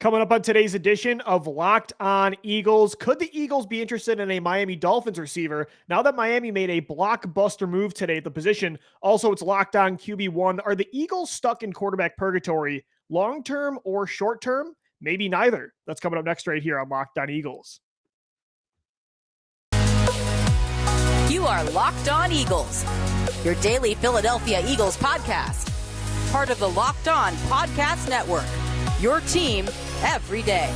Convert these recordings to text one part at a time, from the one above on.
Coming up on today's edition of Locked On Eagles, could the Eagles be interested in a Miami Dolphins receiver now that Miami made a blockbuster move today at the position? Also, it's Locked On QB1. Are the Eagles stuck in quarterback purgatory long-term or short-term? Maybe neither. That's coming up next right here on Locked On Eagles. You are Locked On Eagles, your daily Philadelphia Eagles podcast. Part of the Locked On Podcast Network, your team every day.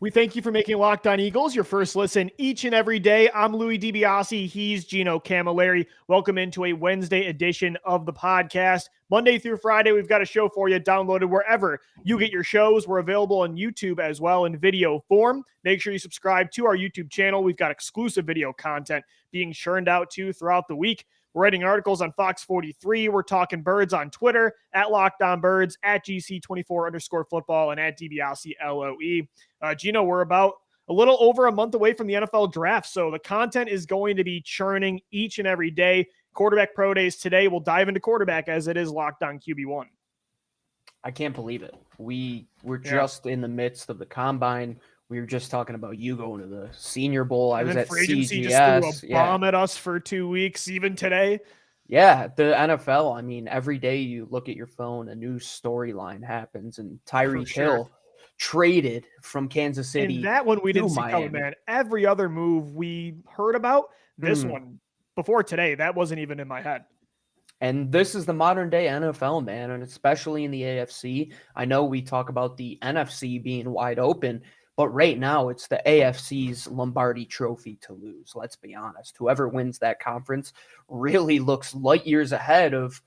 We thank you for making Locked On Eagles your first listen each and every day. I'm Lurie DiBiase. He's Gino Camilleri. Welcome into a Wednesday edition of the podcast. Monday through Friday, we've got a show for you downloaded wherever you get your shows. We're available on YouTube as well in video form. Make sure you subscribe to our YouTube channel. We've got exclusive video content being churned out to throughout the week. We're writing articles on Fox 43. We're talking birds on Twitter at Locked On Birds, at GC24_football, and at DiBiase LOE. Gino, we're about a little over a month away from the NFL draft, so the content is going to be churning each and every day. Quarterback Pro Days today. We'll dive into quarterback as it is Locked On QB1. I can't believe it. We're just in the midst of the combine. We were just talking about you going to the Senior Bowl. I was at free agency CGS. just threw a bomb at us for 2 weeks, even today. Yeah, the NFL. I mean, every day you look at your phone, a new storyline happens, and Tyreek Hill traded from Kansas City. And that one we didn't see Miami. coming, man. Every other move we heard about, this one before today, that wasn't even in my head. And this is the modern day NFL, man, and especially in the AFC. I know we talk about the NFC being wide open, but right now it's the AFC's Lombardi trophy to lose. Let's be honest. Whoever wins that conference really looks light years ahead of,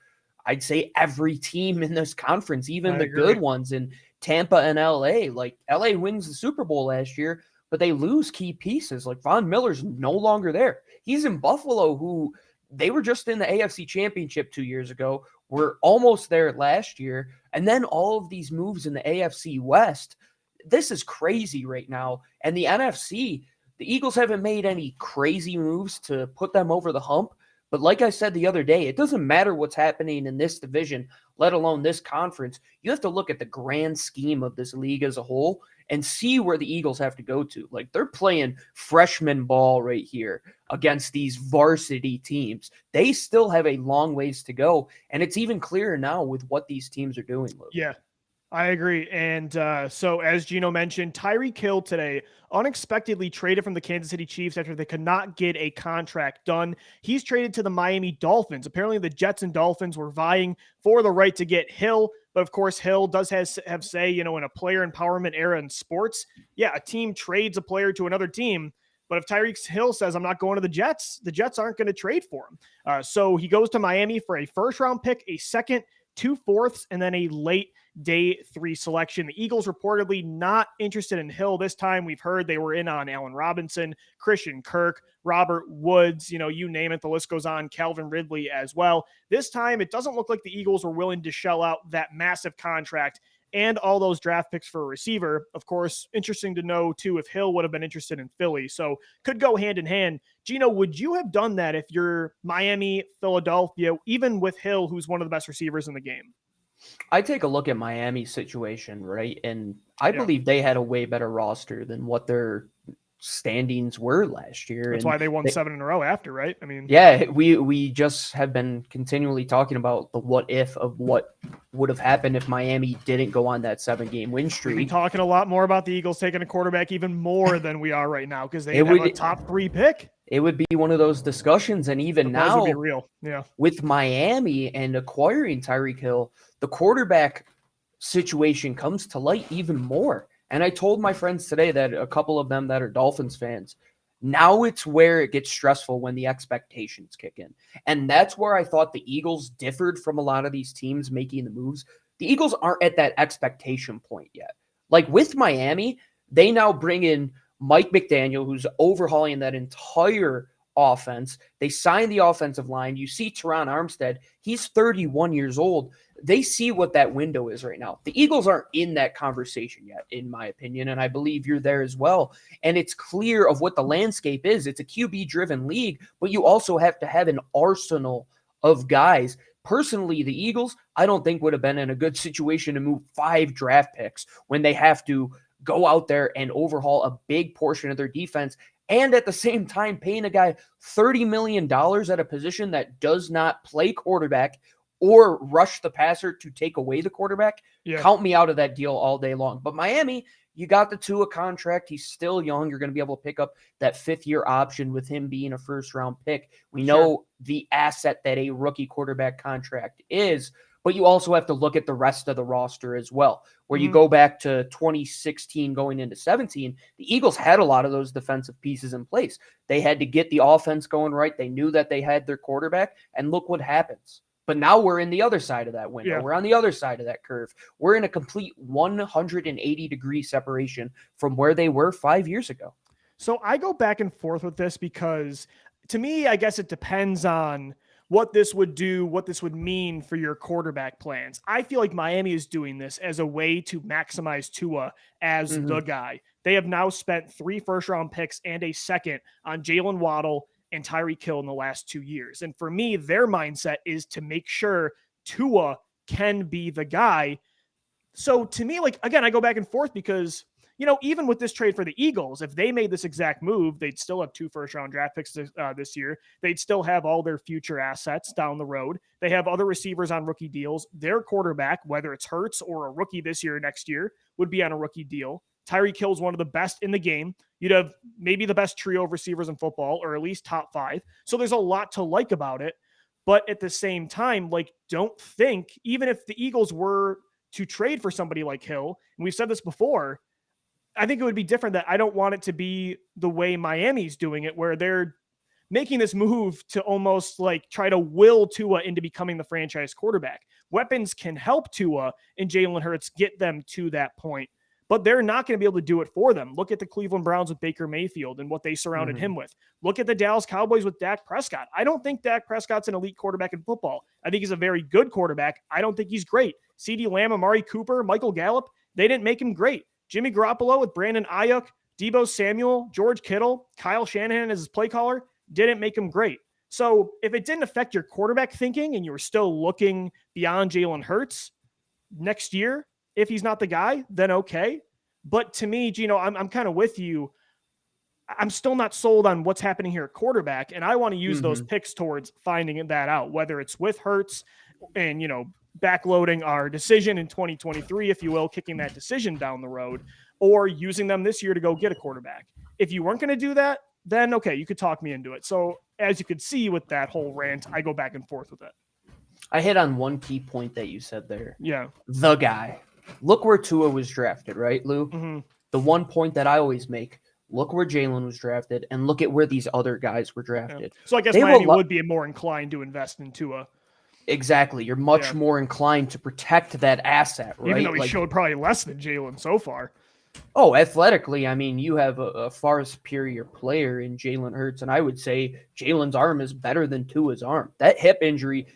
I'd say, every team in this conference, even the good ones in Tampa and LA. Like, LA wins the Super Bowl last year, but they lose key pieces. Like, Von Miller's no longer there. He's in Buffalo, who they were just in the AFC Championship 2 years ago. We're almost there last year. And then all of these moves in the AFC West. This is crazy right now. And the NFC, the Eagles haven't made any crazy moves to put them over the hump. But like I said the other day, it doesn't matter what's happening in this division, let alone this conference. You have to look at the grand scheme of this league as a whole and see where the Eagles have to go to. Like, they're playing freshman ball right here against these varsity teams. They still have a long ways to go. And it's even clearer now with what these teams are doing. Yeah, I agree. And so as Gino mentioned, Tyreek Hill today unexpectedly traded from the Kansas City Chiefs after they could not get a contract done. He's traded to the Miami Dolphins. Apparently the Jets and Dolphins were vying for the right to get Hill. But of course, Hill does have say, in a player empowerment era in sports, yeah, a team trades a player to another team. But if Tyreek Hill says, I'm not going to the Jets aren't going to trade for him. So he goes to Miami for a first-round pick, a second, 2 fourths, and then a late day 3 selection. The Eagles reportedly not interested in Hill this time. We've heard they were in on Allen Robinson, Christian Kirk, Robert Woods, you name it, the list goes on, Calvin Ridley as well. This time, it doesn't look like the Eagles were willing to shell out that massive contract and all those draft picks for a receiver. Of course, interesting to know, too, if Hill would have been interested in Philly. So could go hand in hand. Gino, would you have done that if you're Miami, Philadelphia, even with Hill, who's one of the best receivers in the game? I take a look at Miami's situation, right? And I believe they had a way better roster than what their standings were last year. That's why they won 7 in a row after, right? I mean, yeah, we just have been continually talking about the what if of what would have happened if Miami didn't go on that 7-game win streak. We'll be talking a lot more about the Eagles taking a quarterback even more than we are right now because they have a top 3 pick. It would be one of those discussions, and even now, would be real. Yeah, with Miami and acquiring Tyreek Hill, the quarterback situation comes to light even more. And I told my friends today that a couple of them that are Dolphins fans, now it's where it gets stressful when the expectations kick in. And that's where I thought the Eagles differed from a lot of these teams making the moves. The Eagles aren't at that expectation point yet. Like with Miami, they now bring in Mike McDaniel, who's overhauling that entire offense. They signed the offensive line. You see Teron Armstead, he's 31 years old. They see what that window is right now. The Eagles aren't in that conversation yet, in my opinion, and I believe you're there as well. And it's clear of what the landscape is. It's a QB-driven league, but you also have to have an arsenal of guys. Personally, the Eagles, I don't think would have been in a good situation to move 5 draft picks when they have to go out there and overhaul a big portion of their defense, and at the same time paying a guy $30 million at a position that does not play quarterback or rush the passer to take away the quarterback. Yeah. Count me out of that deal all day long. But Miami, you got the Tua contract. He's still young. You're going to be able to pick up that 5th-year option with him being a first-round pick. We know the asset that a rookie quarterback contract is, but you also have to look at the rest of the roster as well. Where you go back to 2016 going into 17, the Eagles had a lot of those defensive pieces in place. They had to get the offense going right. They knew that they had their quarterback, and look what happens. But now we're in the other side of that window. Yeah. We're on the other side of that curve. We're in a complete 180-degree separation from where they were 5 years ago. So I go back and forth with this because to me, I guess it depends on what this would do, what this would mean for your quarterback plans. I feel like Miami is doing this as a way to maximize Tua as the guy. They have now spent 3 first-round picks and a second on Jalen Waddle and Tyreek Hill in the last 2 years. And for me, their mindset is to make sure Tua can be the guy. So to me, like, again, I go back and forth because, you know, even with this trade for the Eagles, if they made this exact move, they'd still have 2 first-round draft picks this year. They'd still have all their future assets down the road. They have other receivers on rookie deals. Their quarterback, whether it's Hurts or a rookie this year or next year, would be on a rookie deal. Tyreek Hill is one of the best in the game. You'd have maybe the best trio of receivers in football, or at least top 5. So there's a lot to like about it. But at the same time, like, don't think, even if the Eagles were to trade for somebody like Hill, and we've said this before, I think it would be different. That I don't want it to be the way Miami's doing it, where they're making this move to almost like try to will Tua into becoming the franchise quarterback. Weapons can help Tua and Jalen Hurts get them to that point, but they're not going to be able to do it for them. Look at the Cleveland Browns with Baker Mayfield and what they surrounded him with. Look at the Dallas Cowboys with Dak Prescott. I don't think Dak Prescott's an elite quarterback in football. I think he's a very good quarterback. I don't think he's great. CeeDee Lamb, Amari Cooper, Michael Gallup, they didn't make him great. Jimmy Garoppolo with Brandon Ayuk, Deebo Samuel, George Kittle, Kyle Shanahan as his play caller, didn't make him great. So if it didn't affect your quarterback thinking and you were still looking beyond Jalen Hurts next year, if he's not the guy, then okay. But to me, Gino, I'm kind of with you. I'm still not sold on what's happening here at quarterback, and I want to use those picks towards finding that out, whether it's with Hurts and, you know, backloading our decision in 2023, if you will, kicking that decision down the road, or using them this year to go get a quarterback. If you weren't going to do that, then okay, you could talk me into it. So as you could see with that whole rant, I go back and forth with it. I hit on one key point that you said there. Yeah. The guy. Look where Tua was drafted, right, Lou? The one point that I always make, look where Jalen was drafted and look at where these other guys were drafted. Yeah. So I guess Miami would be more inclined to invest in Tua. Exactly. You're much more inclined to protect that asset, right? Even though he showed probably less than Jalen so far. Oh, athletically, I mean, you have a far superior player in Jalen Hurts, and I would say Jalen's arm is better than Tua's arm. That hip injury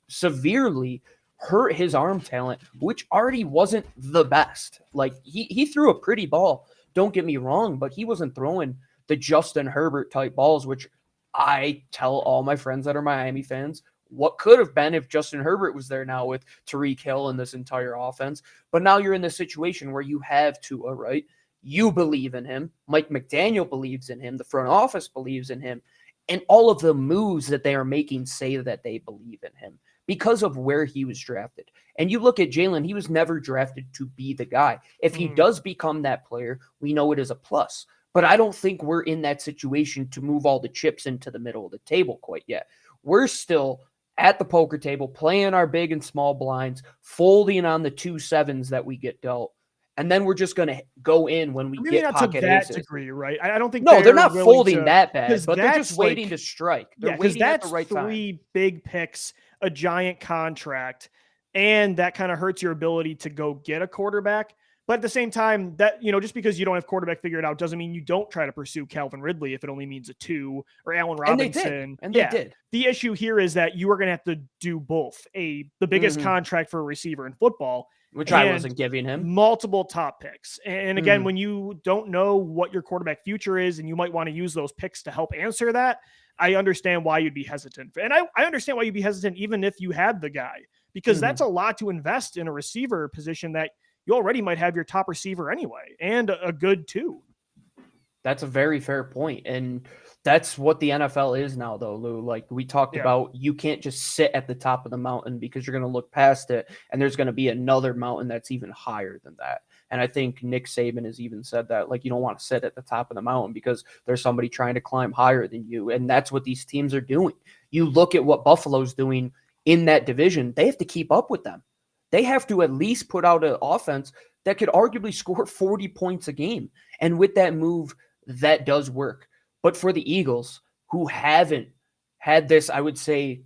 severely hurt his arm talent, which already wasn't the best. Like, he threw a pretty ball, don't get me wrong, but he wasn't throwing the Justin Herbert type balls, which I tell all my friends that are Miami fans, what could have been if Justin Herbert was there now with Tyreek Hill and this entire offense. But now you're in this situation where you have Tua, right? You believe in him. Mike McDaniel believes in him. The front office believes in him. And all of the moves that they are making say that they believe in him because of where he was drafted. And you look at Jalen, he was never drafted to be the guy. If he does become that player, we know it is a plus. But I don't think we're in that situation to move all the chips into the middle of the table quite yet. We're still at the poker table, playing our big and small blinds, folding on the 2 sevens that we get dealt. And then we're just going to go in when we get pocket to that aces. degree, right? I don't think they're not folding that bad, but they're just waiting like, to strike. They're waiting at the right time. 3 big picks, a giant contract, and that kind of hurts your ability to go get a quarterback. But at the same time, that, just because you don't have quarterback figured out doesn't mean you don't try to pursue Calvin Ridley if it only means a 2, or Allen Robinson. And they did. The issue here is that you are going to have to do both. The biggest contract for a receiver in football, which I wasn't giving him, multiple top picks. And again, when you don't know what your quarterback future is, and you might want to use those picks to help answer that, I understand why you'd be hesitant. And I understand why you'd be hesitant even if you had the guy, because that's a lot to invest in a receiver position that you already might have your top receiver anyway, and a good 2. That's a very fair point. And that's what the NFL is now, though, Lou. Like we talked about, you can't just sit at the top of the mountain, because you're going to look past it and there's going to be another mountain that's even higher than that. And I think Nick Saban has even said that, like, you don't want to sit at the top of the mountain because there's somebody trying to climb higher than you. And that's what these teams are doing. You look at what Buffalo's doing in that division, they have to keep up with them. They have to at least put out an offense that could arguably score 40 points a game. And with that move, that does work. But for the Eagles, who haven't had this, I would say,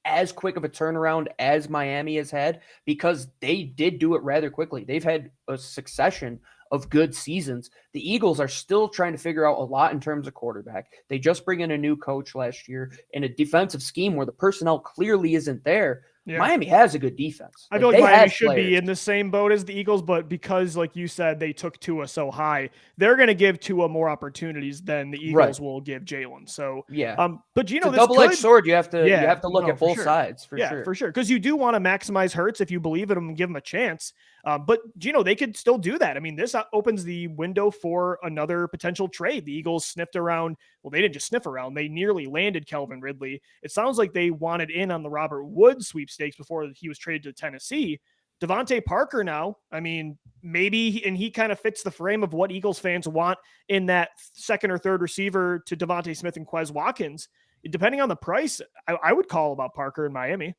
as quick of a turnaround as Miami has had, because they did do it rather quickly. They've had a succession of good seasons. The Eagles are still trying to figure out a lot in terms of quarterback. They just bring in a new coach last year in a defensive scheme where the personnel clearly isn't there. Yeah. Miami has a good defense. I feel like Miami should be in the same boat as the Eagles, but because, like you said, they took Tua so high, they're going to give Tua more opportunities than the Eagles will give Jalen. So, but it's a double-edged sword. You have to look at both sides for sure. Because you do want to maximize Hurts if you believe in him and give him a chance. But they could still do that. I mean, this opens the window for another potential trade. The Eagles sniffed around. Well, they didn't just sniff around. They nearly landed Calvin Ridley. It sounds like they wanted in on the Robert Woods sweepstakes before he was traded to Tennessee. DeVante Parker now, I mean, maybe, and he kind of fits the frame of what Eagles fans want in that second or third receiver to Devontae Smith and Quez Watkins. Depending on the price, I would call about Parker in Miami.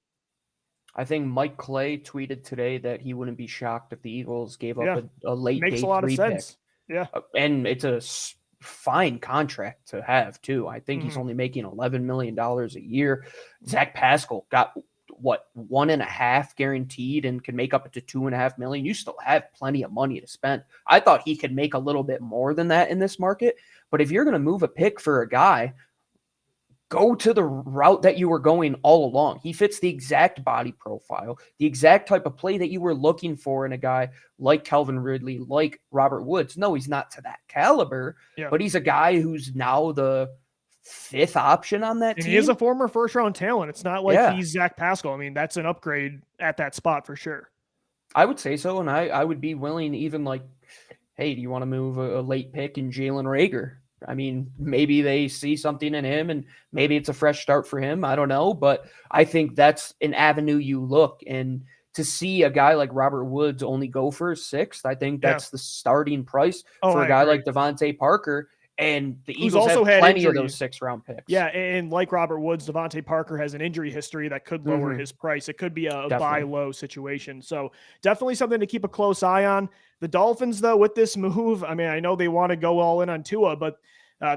I think Mike Clay tweeted today that he wouldn't be shocked if the Eagles gave up a late day 3 pick. Yeah. And it's a fine contract to have, too. I think he's only making $11 million a year. Zach Pascal got, 1.5 guaranteed and can make up to $2.5 million. You still have plenty of money to spend. I thought he could make a little bit more than that in this market. But if you're going to move a pick for a guy, go to the route that you were going all along. He fits the exact body profile, the exact type of play that you were looking for in a guy like Calvin Ridley, like Robert Woods. No, he's not to that caliber, but he's a guy who's now the 5th option on that team. He is a former first-round talent. It's not like he's Zach Pascal. I mean, that's an upgrade at that spot for sure. I would say so, and I would be willing, even like, hey, do you want to move a late pick in Jalen Reagor? I mean, maybe they see something in him and maybe it's a fresh start for him. I don't know, but I think that's an avenue you look. And to see a guy like Robert Woods only go for a 6th, I think that's the starting price for a guy like DeVante Parker. And the Eagles also have plenty of those 6th-round picks. Yeah, and like Robert Woods, DeVante Parker has an injury history that could lower his price. It could be a buy low situation. So definitely something to keep a close eye on. The Dolphins, though, with this move, I mean, I know they want to go all in on Tua, but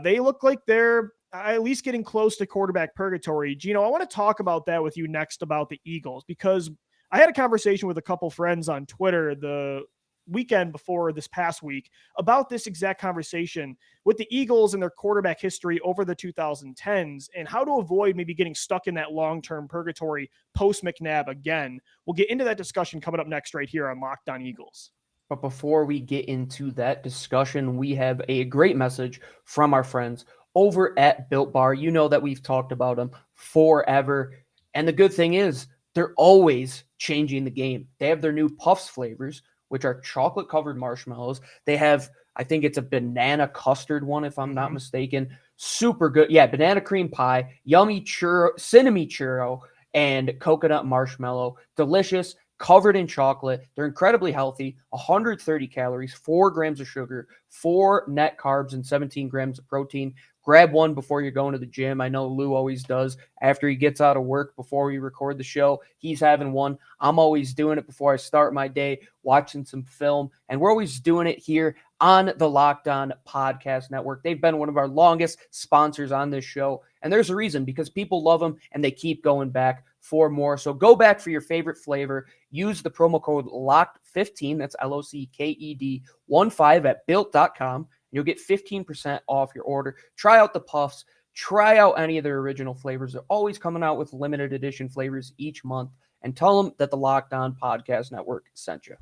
they look like they're at least getting close to quarterback purgatory. Gino, I want to talk about that with you next about the Eagles, because I had a conversation with a couple friends on Twitter the weekend before this past week about this exact conversation with the Eagles and their quarterback history over the 2010s and how to avoid maybe getting stuck in that long-term purgatory post McNabb again. We'll get into that discussion coming up next right here on Locked On Eagles. But before we get into that discussion, we have a great message from our friends over at Built Bar. You know that we've talked about them forever. And the good thing is they're always changing the game. They have their new Puffs flavors, which are chocolate-covered marshmallows. They have, I think it's a banana custard one, if I'm not mistaken. Super good. Yeah, banana cream pie, yummy churro, cinnamon churro, and coconut marshmallow. Delicious, covered in chocolate. They're incredibly healthy, 130 calories, 4 grams of sugar, 4 net carbs, and 17 grams of protein. Grab one before you're going to the gym. I know Lou always does after he gets out of work before we record the show. He's having one. I'm always doing it before I start my day, watching some film. And we're always doing it here on the Locked On Podcast Network. They've been one of our longest sponsors on this show. And there's a reason, because people love them and they keep going back for more. So go back for your favorite flavor. Use the promo code LOCKED15. That's LOCKED15 at built.com. You'll get 15% off your order. Try out the puffs. Try out any of their original flavors. They're always coming out with limited edition flavors each month. And tell them that the Locked On Podcast Network sent you.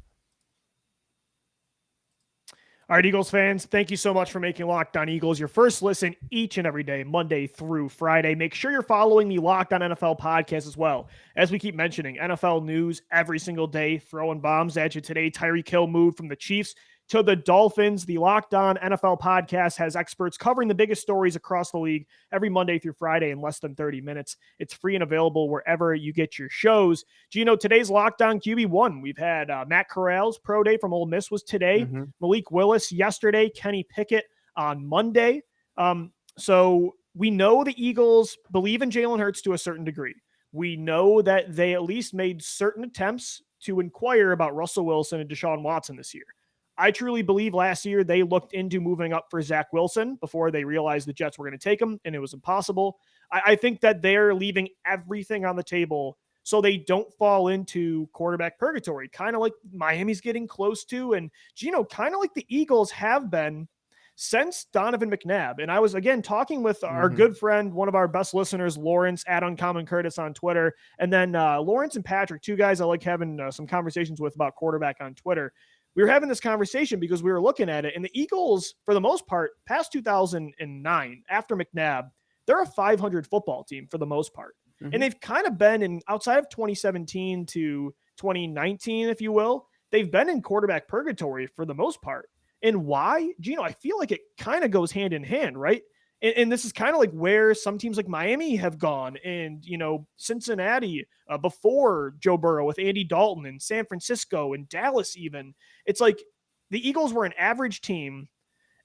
All right, Eagles fans, thank you so much for making Locked On Eagles your first listen each and every day, Monday through Friday. Make sure you're following the Locked On NFL podcast as well. As we keep mentioning, NFL news every single day, throwing bombs at you today. Tyreek Hill moved from the Chiefs to the Dolphins. The Locked On NFL podcast has experts covering the biggest stories across the league every Monday through Friday in less than 30 minutes. It's free and available wherever you get your shows. Gino, today's Locked On QB one. We've had Matt Corral's pro day from Ole Miss was today. Malik Willis yesterday. Kenny Pickett on Monday. So we know the Eagles believe in Jalen Hurts to a certain degree. We know that they at least made certain attempts to inquire about Russell Wilson and Deshaun Watson this year. I truly believe last year they looked into moving up for Zach Wilson before they realized the Jets were going to take him, and it was impossible. I think that they're leaving everything on the table so they don't fall into quarterback purgatory, kind of like Miami's getting close to, and Gino, kind of like the Eagles have been since Donovan McNabb. And I was, again, talking with our good friend, one of our best listeners, Lawrence at Uncommon Curtis on Twitter, and then Lawrence and Patrick, two guys I like having some conversations with about quarterback on Twitter. We were having this conversation because we were looking at it, and the Eagles, for the most part, past 2009, after McNabb, they're a 500 football team for the most part. And they've kind of been in, outside of 2017 to 2019, if you will, they've been in quarterback purgatory for the most part. And why? Gino, I feel like it kind of goes hand in hand, right? And this is kind of like where some teams like Miami have gone, and, you know, Cincinnati before Joe Burrow with Andy Dalton, and San Francisco and Dallas even. It's like the Eagles were an average team,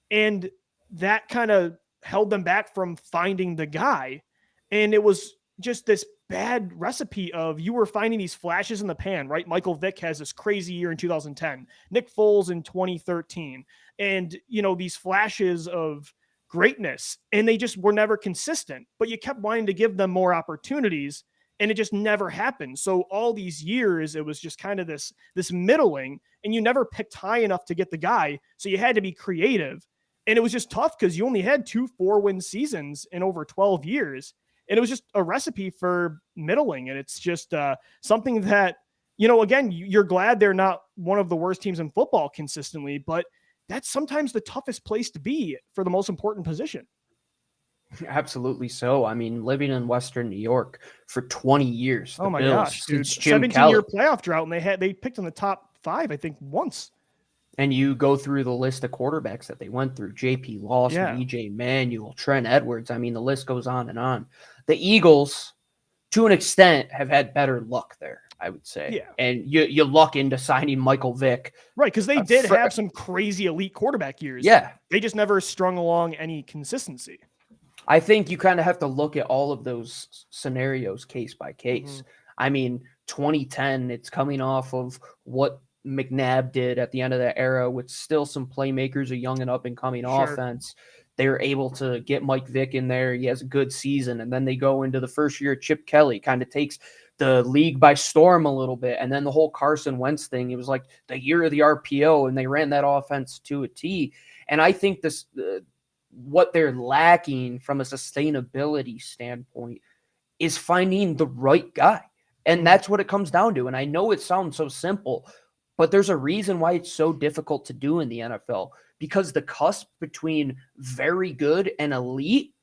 and that kind of held them back from finding the guy. And it was just this bad recipe of you were finding these flashes in the pan, right? Michael Vick has this crazy year in 2010, Nick Foles in 2013, and, you know, these flashes of greatness, and they just were never consistent, but you kept wanting to give them more opportunities, and it just never happened. So all these years, it was just kind of this middling, and you never picked high enough to get the guy. So you had to be creative, and it was just tough because you only had 2 4-win seasons in over 12 years. And it was just a recipe for middling. And it's just something that, you know, again, you're glad they're not one of the worst teams in football consistently, but that's sometimes the toughest place to be for the most important position. Absolutely so. I mean, living in Western New York for 20 years. Oh my Bills, gosh, dude. since Jim 17-year playoff drought, and they picked in the top 5, I think, once. And you go through the list of quarterbacks that they went through: J.P. Lawson, E.J. Manuel, Trent Edwards. I mean, the list goes on and on. The Eagles, to an extent, have had better luck there, I would say. Yeah. And you luck into signing Michael Vick. Right, because they did have some crazy elite quarterback years. Yeah. They just never strung along any consistency. I think you kind of have to look at all of those scenarios case by case. I mean, 2010, it's coming off of what McNabb did at the end of that era with still some playmakers, a young and up and coming offense. They were able to get Mike Vick in there. He has a good season. And then they go into the first year, Chip Kelly kind of takes the league by storm a little bit. And then the whole Carson Wentz thing, it was like the year of the RPO, and they ran that offense to a T. And I think this, what they're lacking from a sustainability standpoint is finding the right guy. And that's what it comes down to. And I know it sounds so simple, but there's a reason why it's so difficult to do in the NFL, because the cusp between very good and elite,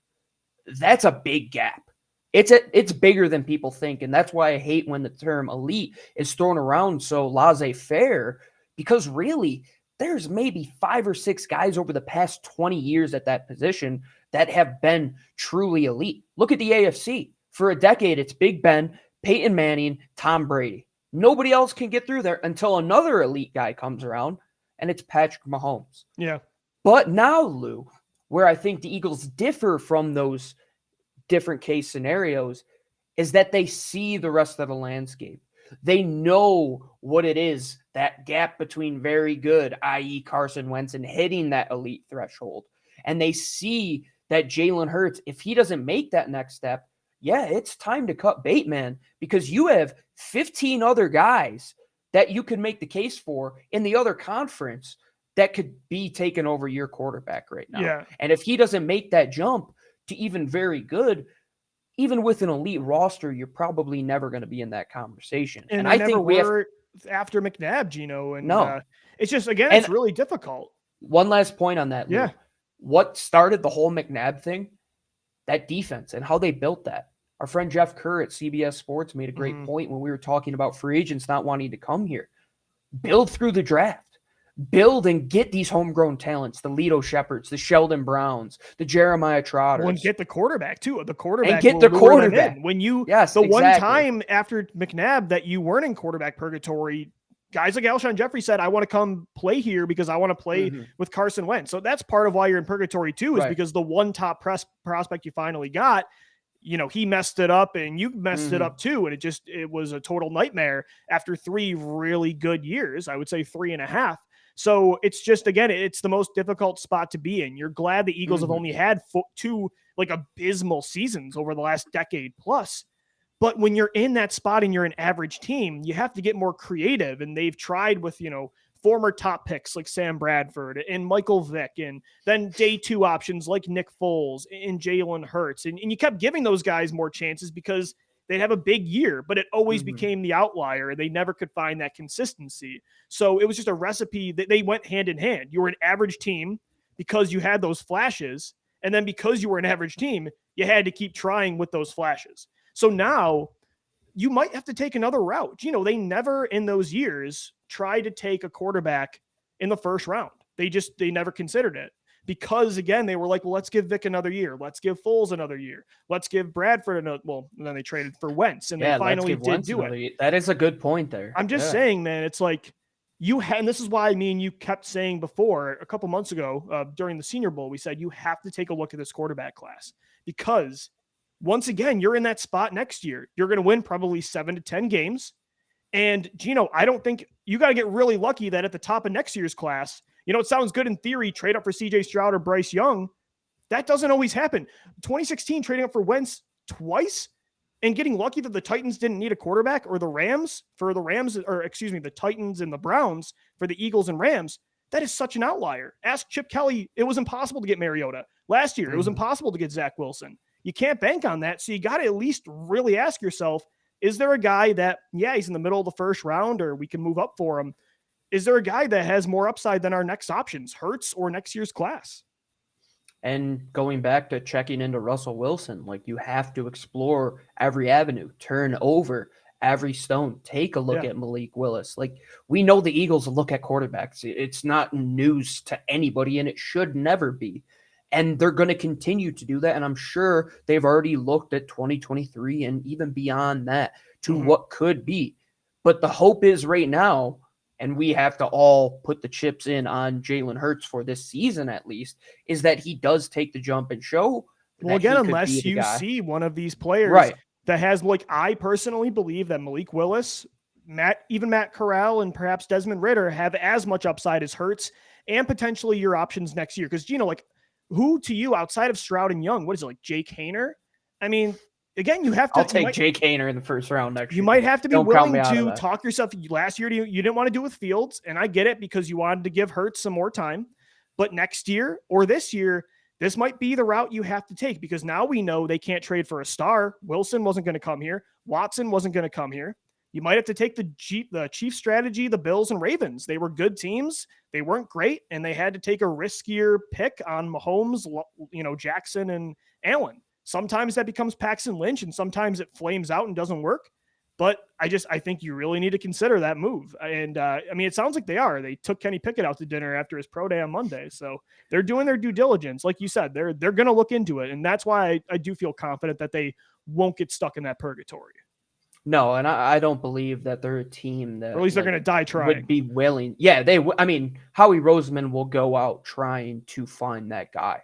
that's a big gap. It's bigger than people think. And that's why I hate when the term elite is thrown around so laissez-faire, because really there's maybe 5 or 6 guys over the past 20 years at that position that have been truly elite. Look at the AFC. For a decade, it's Big Ben, Peyton Manning, Tom Brady. Nobody else can get through there until another elite guy comes around, and it's Patrick Mahomes. Yeah. But now, Lou, where I think the Eagles differ from those different case scenarios is that they see the rest of the landscape. They know what it is, that gap between very good, i.e. Carson Wentz, and hitting that elite threshold. And they see that Jalen Hurts, if he doesn't make that next step, yeah, it's time to cut bait, man, because you have 15 other guys that you could make the case for in the other conference that could be taking over your quarterback right now. Yeah. And if he doesn't make that jump to even very good, even with an elite roster, you're probably never going to be in that conversation. And I think we have after McNabb, Gino. And no. It's just, again, it's really difficult. One last point on that, Lou. Yeah. What started the whole McNabb thing? That defense and how they built that. Our friend Jeff Kerr at CBS Sports made a great point when we were talking about free agents not wanting to come here. Build through the draft. Build and get these homegrown talents, the Lito Shepherds, the Sheldon Browns, the Jeremiah Trotters. And get the quarterback, too. The quarterback. And get the quarterback. When you, exactly. one time after McNabb that you weren't in quarterback purgatory, guys like Alshon Jeffrey said, I want to come play here because I want to play with Carson Wentz. So that's part of why you're in purgatory, too, is because the one top prospect you finally got, he messed it up and you messed it up too. And it was a total nightmare after 3 really good years. I would say 3.5. So it's just, again, it's the most difficult spot to be in. You're glad the Eagles have only had 2 abysmal seasons over the last decade plus. But when you're in that spot and you're an average team, you have to get more creative. And they've tried with, former top picks like Sam Bradford and Michael Vick, and then day 2 options like Nick Foles and Jalen Hurts. And you kept giving those guys more chances because they'd have a big year, but it always became the outlier. And they never could find that consistency. So it was just a recipe that they went hand in hand. You were an average team because you had those flashes. And then because you were an average team, you had to keep trying with those flashes. So now you might have to take another route. They never in those years tried to take a quarterback in the first round. They never considered it because, again, they were like, well, let's give Vick another year. Let's give Foles another year. Let's give Bradford another. Well, and then they traded for Wentz and they finally did do it. That is a good point there. I'm just saying, man, it's like and this is why me and you kept saying before a couple months ago during the Senior Bowl, we said you have to take a look at this quarterback class because once again, you're in that spot next year. You're going to win probably 7 to 10 games. And Gino, I don't think you got to get really lucky that at the top of next year's class, it sounds good in theory, trade up for CJ Stroud or Bryce Young. That doesn't always happen. 2016, trading up for Wentz twice and getting lucky that the Titans didn't need a quarterback, or the Titans and the Browns for the Eagles and Rams. That is such an outlier. Ask Chip Kelly. It was impossible to get Mariota last year. It was impossible to get Zach Wilson. You can't bank on that. So you got to at least really ask yourself, is there a guy that, he's in the middle of the first round or we can move up for him? Is there a guy that has more upside than our next options, Hurts or next year's class? And going back to checking into Russell Wilson, you have to explore every avenue, turn over every stone, take a look at Malik Willis. We know the Eagles look at quarterbacks. It's not news to anybody, and it should never be. And they're going to continue to do that. And I'm sure they've already looked at 2023 and even beyond that to what could be. But the hope is right now, and we have to all put the chips in on Jalen Hurts for this season at least, is that he does take the jump and show. Well, again, unless you see one of these players that has, I personally believe that Malik Willis, Matt Corral, and perhaps Desmond Ridder have as much upside as Hurts and potentially your options next year. Because, who to you outside of Stroud and Young? What is it, Jake Haener? I mean, again, you have to. I'll take Jake Haener in the first round next year. You might have to be willing to talk yourself. Last year, you didn't want to do with Fields, and I get it because you wanted to give Hurts some more time. But next year or this year, this might be the route you have to take because now we know they can't trade for a star. Wilson wasn't going to come here. Watson wasn't going to come here. You might have to take the Chiefs strategy, the Bills and Ravens. They were good teams. They weren't great, and they had to take a riskier pick on Mahomes, Jackson, and Allen. Sometimes that becomes Paxton Lynch, and sometimes it flames out and doesn't work. But I think you really need to consider that move. And, it sounds like they are. They took Kenny Pickett out to dinner after his pro day on Monday. So they're doing their due diligence. Like you said, they're going to look into it. And that's why I do feel confident that they won't get stuck in that purgatory. No, and I don't believe that they're a team that, or at least they're going to die trying. Would be willing. Yeah, Howie Roseman will go out trying to find that guy,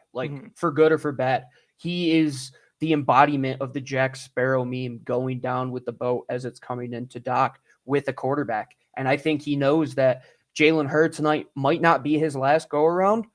for good or for bad. He is the embodiment of the Jack Sparrow meme, going down with the boat as it's coming into dock with a quarterback. And I think he knows that Jalen Hurts might not be his last go around,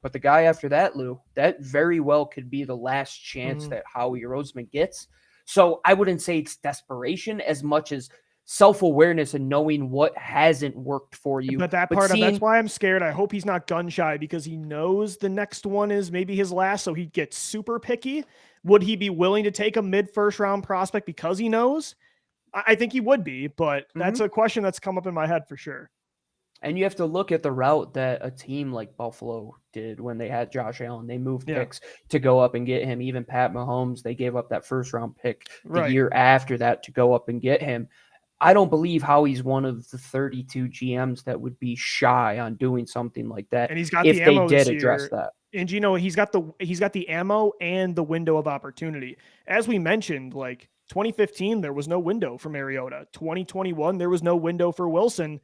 but the guy after that, Lou, that very well could be the last chance that Howie Roseman gets. So I wouldn't say it's desperation as much as self-awareness and knowing what hasn't worked for you. But that's why I'm scared. I hope he's not gun shy, because he knows the next one is maybe his last, so he gets super picky. Would he be willing to take a mid-first round prospect because he knows? I think he would be, but that's a question that's come up in my head for sure. And you have to look at the route that a team like Buffalo did when they had Josh Allen. They moved picks to go up and get him. Even Pat Mahomes, they gave up that first-round pick the year after that to go up and get him. I don't believe Howie's one of the 32 GMs that would be shy on doing something like that. And he's got if the they ammo did this address year. that. And he's got the ammo and the window of opportunity. As we mentioned, like 2015, there was no window for Mariota. 2021, there was no window for Wilson.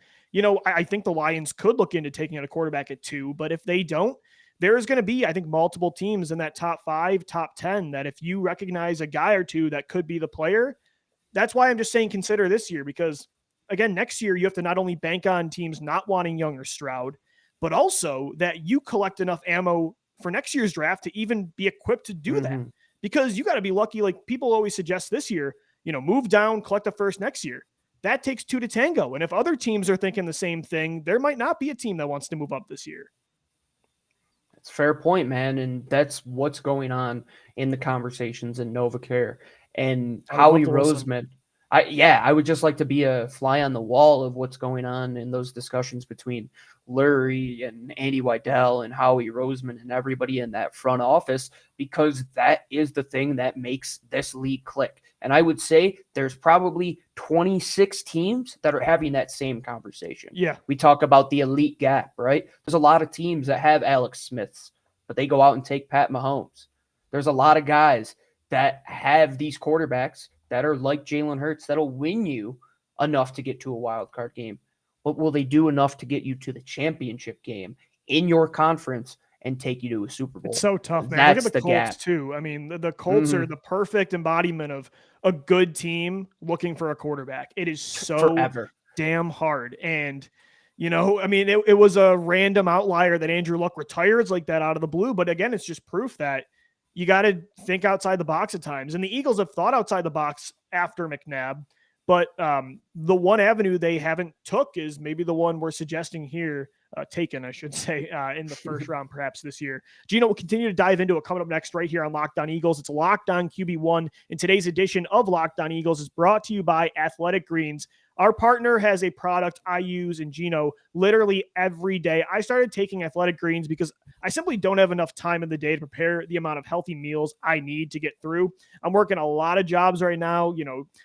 I think the Lions could look into taking out a quarterback at 2, but if they don't, there's going to be, I think, multiple teams in that top 5, top 10 that if you recognize a guy or two that could be the player. That's why I'm just saying consider this year, because again, next year you have to not only bank on teams not wanting Young or Stroud, but also that you collect enough ammo for next year's draft to even be equipped to do that. Because you got to be lucky. Like people always suggest this year, move down, collect the first next year. That takes 2 to tango. And if other teams are thinking the same thing, there might not be a team that wants to move up this year. It's a fair point, man. And that's what's going on in the conversations in NovaCare. And Howie Roseman, I would just like to be a fly on the wall of what's going on in those discussions between Lurie and Andy Weidel and Howie Roseman and everybody in that front office, because that is the thing that makes this league click. And I would say there's probably 26 teams that are having that same conversation. Yeah. We talk about the elite gap, right? There's a lot of teams that have Alex Smiths, but they go out and take Pat Mahomes. There's a lot of guys that have these quarterbacks that are like Jalen Hurts that'll win you enough to get to a wild card game. But will they do enough to get you to the championship game in your conference and take you to a Super Bowl? It's so tough, man. That's Look at the Colts gap. too. I mean, the Colts are the perfect embodiment of a good team looking for a quarterback. It is so damn hard. And, it was a random outlier that Andrew Luck retires like that out of the blue. But again, it's just proof that you got to think outside the box at times. And the Eagles have thought outside the box after McNabb. But the one avenue they haven't took is maybe the one we're suggesting here, taken, I should say, in the first round, perhaps this year. Gino will continue to dive into it coming up next right here on Locked On Eagles. It's Locked On QB1. And today's edition of Locked On Eagles is brought to you by Athletic Greens. Our partner has a product I use in Gino literally every day. I started taking Athletic Greens because I simply don't have enough time in the day to prepare the amount of healthy meals I need to get through. I'm working a lot of jobs right now,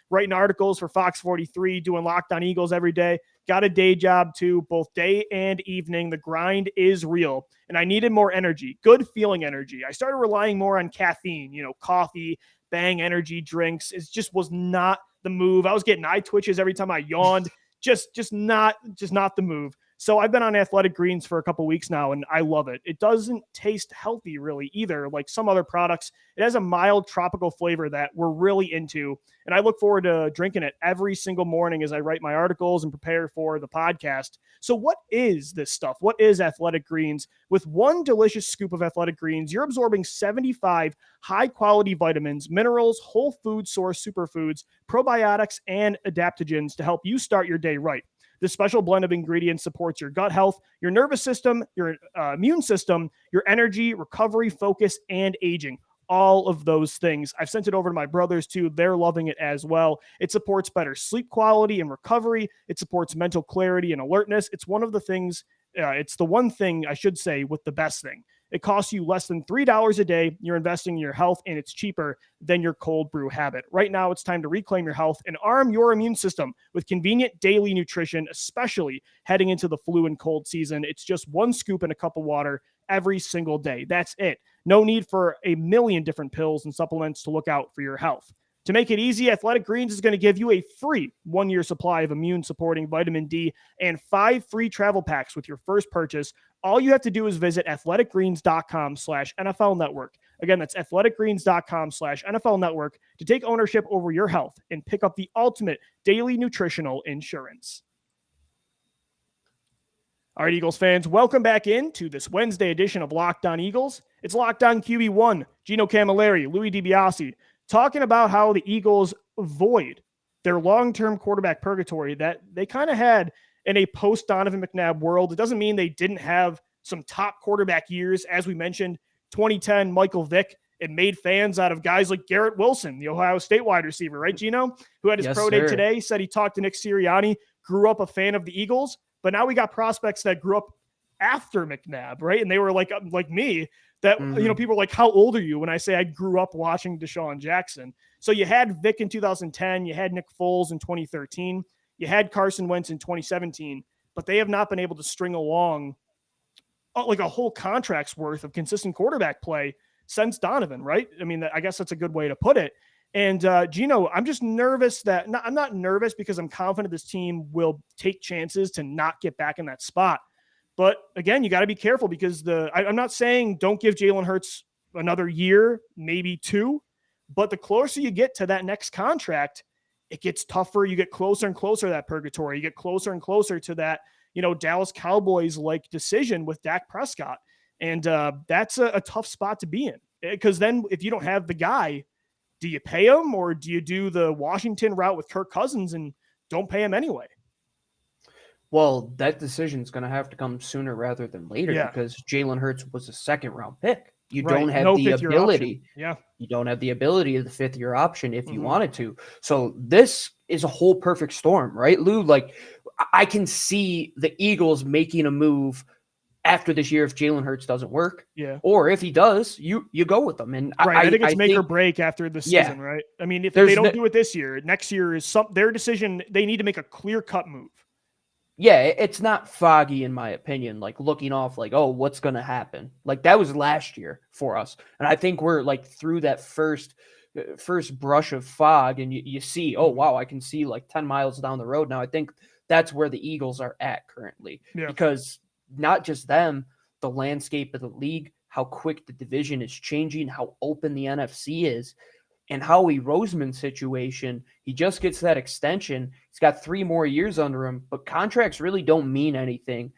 writing articles for Fox 43, doing Locked On Eagles every day. Got a day job too, both day and evening. The grind is real, and I needed more energy, good feeling energy. I started relying more on caffeine, coffee, Bang energy drinks. It just was not the move. I was getting eye twitches every time I yawned. Just not the move. So I've been on Athletic Greens for a couple weeks now, and I love it. It doesn't taste healthy really either, like some other products. It has a mild tropical flavor that we're really into, and I look forward to drinking it every single morning as I write my articles and prepare for the podcast. So what is this stuff? What is Athletic Greens? With one delicious scoop of Athletic Greens, you're absorbing 75 high-quality vitamins, minerals, whole food source superfoods, probiotics, and adaptogens to help you start your day right. This special blend of ingredients supports your gut health, your nervous system, your immune system, your energy, recovery, focus, and aging. All of those things. I've sent it over to my brothers too. They're loving it as well. It supports better sleep quality and recovery. It supports mental clarity and alertness. It's one of the things, it's the one thing I should say with the best thing. It costs you less than $3 a day. You're investing in your health, and it's cheaper than your cold brew habit. Right now, it's time to reclaim your health and arm your immune system with convenient daily nutrition, especially heading into the flu and cold season. It's just one scoop in a cup of water every single day. That's it. No need for a million different pills and supplements to look out for your health. To make it easy, Athletic Greens is going to give you a free 1-year supply of immune-supporting vitamin D and 5 free travel packs with your first purchase. All you have to do is visit athleticgreens.com/NFL Network. Again, that's athleticgreens.com/NFL Network to take ownership over your health and pick up the ultimate daily nutritional insurance. All right, Eagles fans, welcome back into this Wednesday edition of Locked On Eagles. It's Locked On QB1, Gino Camilleri, Louis DiBiase, talking about how the Eagles avoid their long-term quarterback purgatory that they kind of had in a post-Donovan McNabb world. It doesn't mean they didn't have some top quarterback years. As we mentioned, 2010, Michael Vick, it made fans out of guys like Garrett Wilson, the Ohio State wide receiver, right, Gino? Who had his pro day today, said he talked to Nick Sirianni, grew up a fan of the Eagles, but now we got prospects that grew up after McNabb, right? And they were like me, that, people are like, how old are you? When I say I grew up watching Deshaun Jackson. So you had Vick in 2010, you had Nick Foles in 2013, you had Carson Wentz in 2017, but they have not been able to string along like a whole contract's worth of consistent quarterback play since Donovan, right? I mean, I guess that's a good way to put it. And Gino, I'm just nervous I'm not nervous because I'm confident this team will take chances to not get back in that spot. But again, you got to be careful because I'm not saying don't give Jalen Hurts another year, maybe 2, but the closer you get to that next contract, it gets tougher. You get closer and closer to that purgatory. You get closer and closer to that, Dallas Cowboys like decision with Dak Prescott. And that's a tough spot to be in, because then if you don't have the guy, do you pay him or do you do the Washington route with Kirk Cousins and don't pay him anyway? Well, that decision is going to have to come sooner rather than later because Jalen Hurts was a second-round pick. You don't have the ability. Yeah. You don't have the ability of the fifth-year option if you wanted to. So this is a whole perfect storm, right, Lou? Like, I can see the Eagles making a move after this year if Jalen Hurts doesn't work. Yeah. Or if he does, you go with them. And I think it's make or break after the season, right? I mean, if they don't do it this year, next year is their decision. They need to make a clear-cut move. Yeah, it's not foggy in my opinion, like looking off like, oh, what's going to happen? Like that was last year for us. And I think we're like through that first brush of fog and you see, oh, wow, I can see like 10 miles down the road. Now I think that's where the Eagles are at currently because not just them, the landscape of the league, how quick the division is changing, how open the NFC is. And Howie Roseman's situation, he just gets that extension. He's got 3 more years under him, but contracts really don't mean anything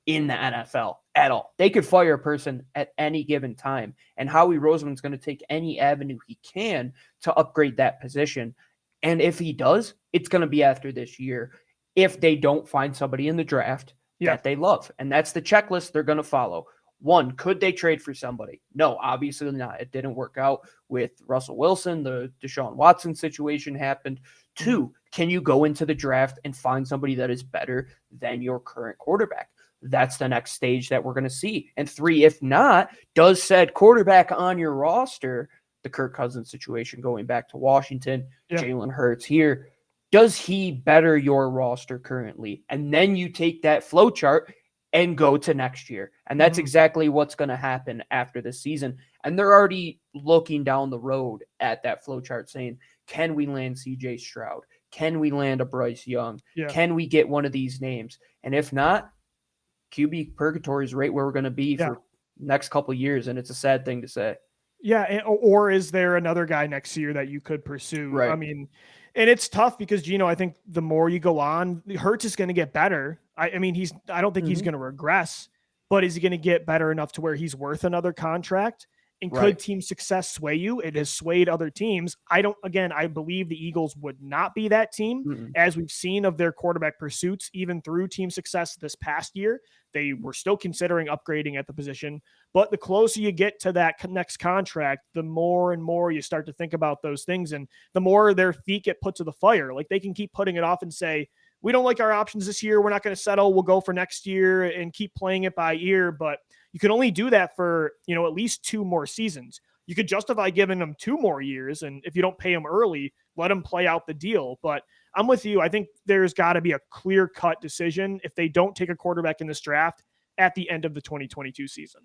in the NFL at all. They could fire a person at any given time, and Howie Roseman's going to take any avenue he can to upgrade that position. And if he does, it's going to be after this year if they don't find somebody in the draft that they love. And that's the checklist they're going to follow. 1, could they trade for somebody? No, obviously not. It didn't work out with Russell Wilson. The Deshaun Watson situation happened. 2, can you go into the draft and find somebody that is better than your current quarterback? That's the next stage that we're going to see. And 3, if not, does said quarterback on your roster, the Kirk Cousins situation going back to Washington, Jalen Hurts here, does he better your roster currently? And then you take that flow chart and go to next year. And that's exactly what's going to happen after this season. And they're already looking down the road at that flow chart saying, can we land CJ Stroud? Can we land a Bryce Young? Can we get one of these names? And if not, QB purgatory is right where we're going to be for next couple of years. And it's a sad thing to say. Yeah. Or is there another guy next year that you could pursue? Right. I mean, and it's tough because, Gino, I think the more you go on, Hurts is going to get better. I don't think he's going to regress, but is he going to get better enough to where he's worth another contract? And could team success sway you? It has swayed other teams. I believe the Eagles would not be that team, as we've seen of their quarterback pursuits, even through team success this past year. They were still considering upgrading at the position. But the closer you get to that next contract, the more and more you start to think about those things. And the more their feet get put to the fire. Like they can keep putting it off and say, we don't like our options this year. We're not going to settle. We'll go for next year and keep playing it by ear. But you can only do that for, at least 2 more seasons. You could justify giving them 2 more years. And if you don't pay them early, let them play out the deal. But I'm with you. I think there's got to be a clear-cut decision if they don't take a quarterback in this draft at the end of the 2022 season.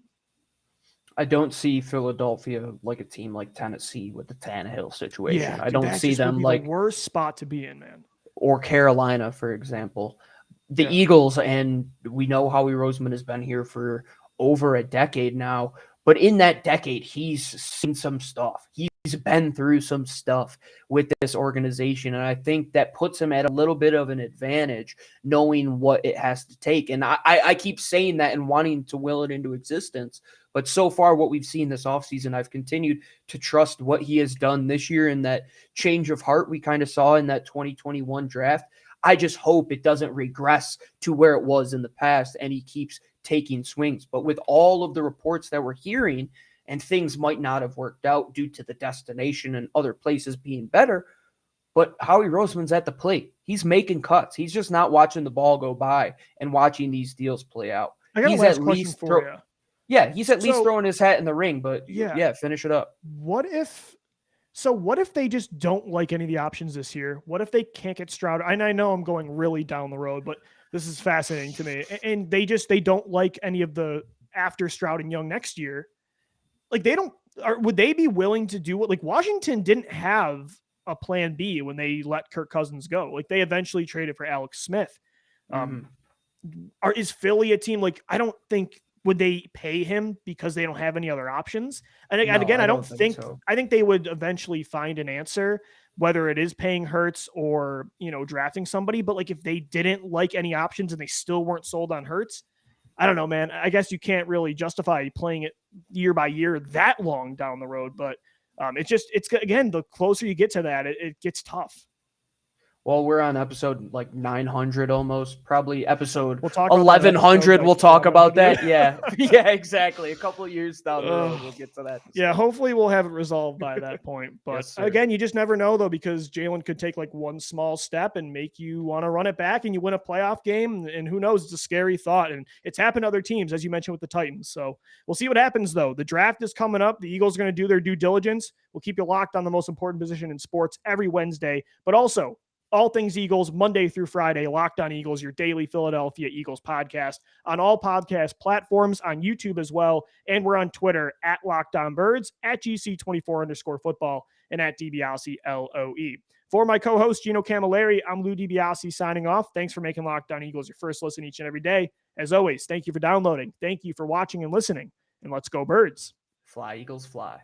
I don't see Philadelphia like a team like Tennessee with the Tannehill situation. Yeah, I don't see them like the worst spot to be in, man. Or Carolina, for example. The Eagles, and we know Howie Roseman has been here for over a decade now, but in that decade, he's seen some stuff. He's been through some stuff with this organization, and I think that puts him at a little bit of an advantage knowing what it has to take. And I keep saying that and wanting to will it into existence, But so far, what we've seen this offseason, I've continued to trust what he has done this year, and that change of heart we kind of saw in that 2021 draft. I just hope it doesn't regress to where it was in the past and he keeps taking swings. But with all of the reports that we're hearing, and things might not have worked out due to the destination and other places being better, but Howie Roseman's at the plate. He's making cuts. He's just not watching the ball go by and watching these deals play out. I got He's a last at question least for you. Yeah, he's at least throwing his hat in the ring, but yeah, finish it up. What if they just don't like any of the options this year? What if they can't get Stroud? And I know I'm going really down the road, but this is fascinating to me. And they don't like any of the after Stroud and Young next year. Like would they be willing to do what, like Washington didn't have a plan B when they let Kirk Cousins go. Like they eventually traded for Alex Smith. Is Philly a team? Like, I don't think, would they pay him because they don't have any other options? And again, I don't think so. I think they would eventually find an answer, whether it is paying Hurts or, drafting somebody. But like, if they didn't like any options and they still weren't sold on Hurts, I don't know, man. I guess you can't really justify playing it year by year that long down the road. But it's again, the closer you get to that, it gets tough. Well, we're on episode like 900 almost, probably episode 1100. We'll talk about that. Yeah. Yeah, exactly. A couple of years down the road, we'll get to that. Yeah, hopefully we'll have it resolved by that point. But yes, again, you just never know, though, because Jalen could take like one small step and make you want to run it back and you win a playoff game. And who knows? It's a scary thought. And it's happened to other teams, as you mentioned with the Titans. So we'll see what happens, though. The draft is coming up. The Eagles are going to do their due diligence. We'll keep you locked on the most important position in sports every Wednesday, but also all things Eagles, Monday through Friday, Locked On Eagles, your daily Philadelphia Eagles podcast on all podcast platforms, on YouTube as well. And we're on Twitter at Locked On Birds, at GC24_football, and at DiBiase LOE. For my co-host, Gino Camilleri, I'm Lou DiBiase signing off. Thanks for making Locked On Eagles your first listen each and every day. As always, thank you for downloading. Thank you for watching and listening. And let's go Birds. Fly, Eagles, fly.